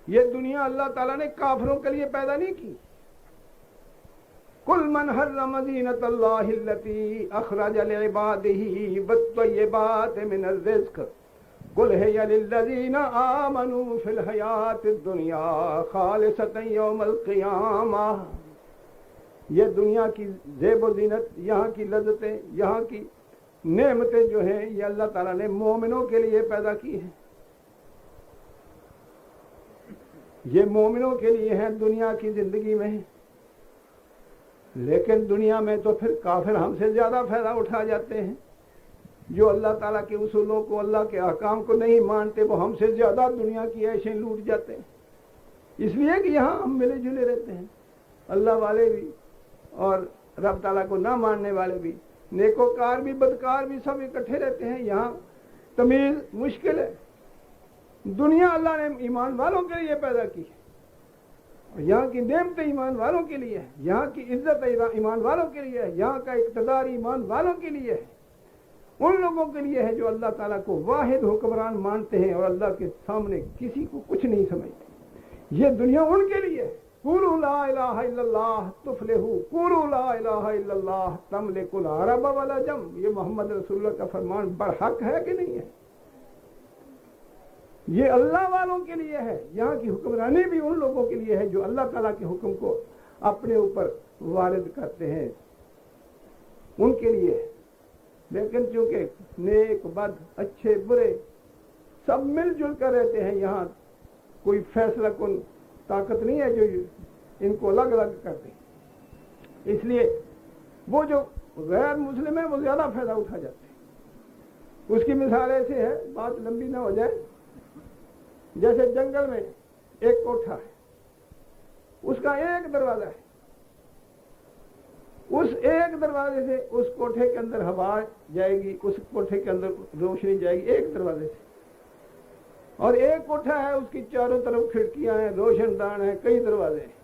یہ دنیا اللہ تعالیٰ نے کافروں کے لیے پیدا نہیں کی. قل من حرم زینۃ اللہ التی اخرج لعبادہ والطیبات من الرزق قل ہی للذین آمنوا فی الحیاۃ الدنیا خالصۃ یوم القیامہ. یہ دنیا کی زیب و زینت، یہاں کی لذتیں، یہاں کی نعمتیں جو ہیں، یہ اللہ تعالیٰ نے مومنوں کے لیے پیدا کی ہیں. یہ مومنوں کے لیے ہیں دنیا کی زندگی میں. لیکن دنیا میں تو پھر کافر ہم سے زیادہ فائدہ اٹھا جاتے ہیں. جو اللہ تعالیٰ کے اصولوں کو، اللہ کے احکام کو نہیں مانتے، وہ ہم سے زیادہ دنیا کی عیشیں لوٹ جاتے ہیں. اس لیے کہ یہاں ہم ملے جلے رہتے ہیں، اللہ والے بھی اور رب تعالیٰ کو نہ ماننے والے بھی، نیکوکار بھی بدکار بھی، سب اکٹھے رہتے ہیں. یہاں تمیز مشکل ہے. دنیا اللہ نے ایمان والوں کے لیے پیدا کی ہے، اور یہاں کی نعمتیں ایمان والوں کے لیے ہے، یہاں کی عزت ایمان والوں کے لیے ہے، یہاں کا اقتدار ایمان والوں کے لیے ہے. ان لوگوں کے لیے ہے جو اللہ تعالیٰ کو واحد حکمران مانتے ہیں اور اللہ کے سامنے کسی کو کچھ نہیں سمجھتے. یہ دنیا ان کے لیے ہے. قولوا لا الہ الا اللہ تفلحوا، قولوا لا الہ الا اللہ تملکوا العرب والعجم. یہ محمد رسول اللہ کا فرمان برحق ہے کہ نہیں ہے؟ یہ اللہ والوں کے لیے ہے. یہاں کی حکمرانی بھی ان لوگوں کے لیے ہے جو اللہ تعالیٰ کے حکم کو اپنے اوپر وارد کرتے ہیں، ان کے لیے ہے. لیکن چونکہ نیک بد، اچھے برے سب مل جل کر رہتے ہیں، یہاں کوئی فیصلہ کن طاقت نہیں ہے جو ان کو الگ الگ کر دے. اس لیے وہ جو غیر مسلم ہے وہ زیادہ فائدہ اٹھا جاتے ہیں. اس کی مثال ایسے ہے، بات لمبی نہ ہو جائے. جیسے جنگل میں ایک کوٹھا ہے، اس کا ایک دروازہ ہے. اس ایک دروازے سے اس کوٹھے کے اندر ہوا جائے گی، اس کوٹھے کے اندر روشنی جائے گی ایک دروازے سے. اور ایک کوٹھا ہے، اس کی چاروں طرف کھڑکیاں ہیں، روشن دان ہیں، کئی دروازے ہیں.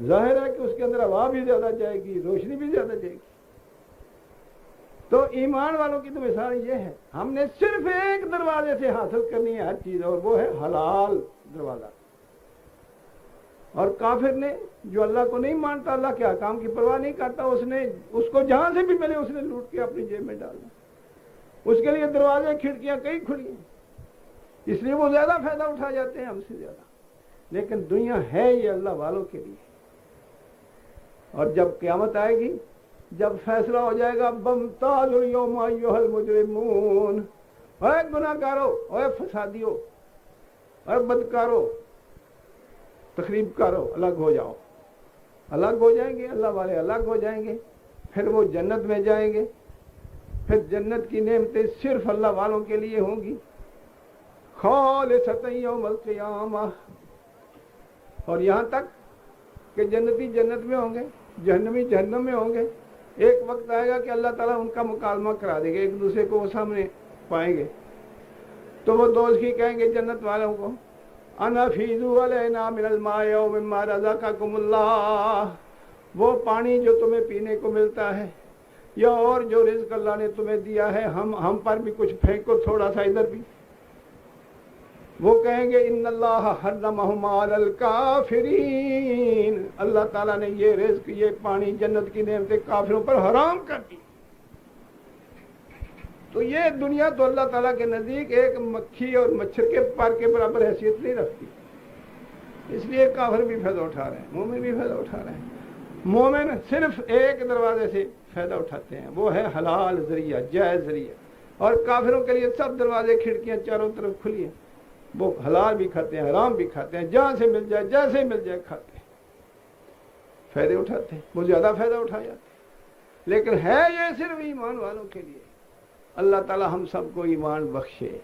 ظاہر ہے کہ اس کے اندر ہوا بھی زیادہ جائے گی، روشنی بھی زیادہ جائے گی. تو ایمان والوں کی تو مثال یہ ہے، ہم نے صرف ایک دروازے سے حاصل کرنی ہے ہر چیز، اور وہ ہے حلال دروازہ. اور کافر نے جو اللہ کو نہیں مانتا، اللہ کے احکام کی پرواہ نہیں کرتا، اس کو جہاں سے بھی ملے اس نے لوٹ کے اپنی جیب میں ڈالنا. اس کے لیے دروازے کھڑکیاں کئی کھلی ہیں، اس لیے وہ زیادہ فائدہ اٹھا جاتے ہیں ہم سے زیادہ. لیکن دنیا ہے یہ اللہ والوں کے لیے. اور جب قیامت آئے گی، جب فیصلہ ہو جائے گا، بمتاز اليوم ایھا المجرمون، اے گناہ گارو، اے فسادیو، اے بدکارو، تخریب کارو، الگ ہو جاؤ. الگ ہو جائیں گے، اللہ والے الگ ہو جائیں گے. پھر وہ جنت میں جائیں گے. پھر جنت کی نعمتیں صرف اللہ والوں کے لیے ہوں گی، خالصۃ یوم القیامہ. اور یہاں تک کہ جنتی جنت میں ہوں گے، جہنمی جہنم میں ہوں گے. ایک وقت آئے گا کہ اللہ تعالیٰ ان کا مکالمہ کرا دے گا، ایک دوسرے کو وہ سامنے پائیں گے. تو وہ دوزخی کہیں گے جنت والوں کو، انا فیضوا علینا من الماء مما رزقکم اللہ. وہ پانی جو تمہیں پینے کو ملتا ہے یا اور جو رزق اللہ نے تمہیں دیا ہے، ہم پر بھی کچھ پھینکو تھوڑا سا ادھر بھی. وہ کہیں گے ان اللہ حرمہم علی الکافرین. اللہ تعالیٰ نے یہ رزق، یہ پانی، جنت کی نعمتیں کافروں پر حرام کر دی. تو یہ دنیا تو اللہ تعالیٰ کے نزدیک ایک مکھی اور مچھر کے پر کے برابر حیثیت نہیں رکھتی. اس لیے کافر بھی فائدہ اٹھا رہے ہیں، مومن بھی فائدہ اٹھا رہے ہیں. مومن صرف ایک دروازے سے فائدہ اٹھاتے ہیں، وہ ہے حلال ذریعہ، جائز ذریعہ. اور کافروں کے لیے سب دروازے کھڑکیاں چاروں طرف کھلی ہیں. وہ حلال بھی کھاتے ہیں، حرام بھی کھاتے ہیں، جہاں سے مل جائے جیسے مل جائے کھاتے ہیں، فائدے اٹھاتے ہیں. وہ زیادہ فائدہ اٹھا جاتے ہیں. لیکن ہے یہ صرف ایمان والوں کے لیے. اللہ تعالی ہم سب کو ایمان بخشے.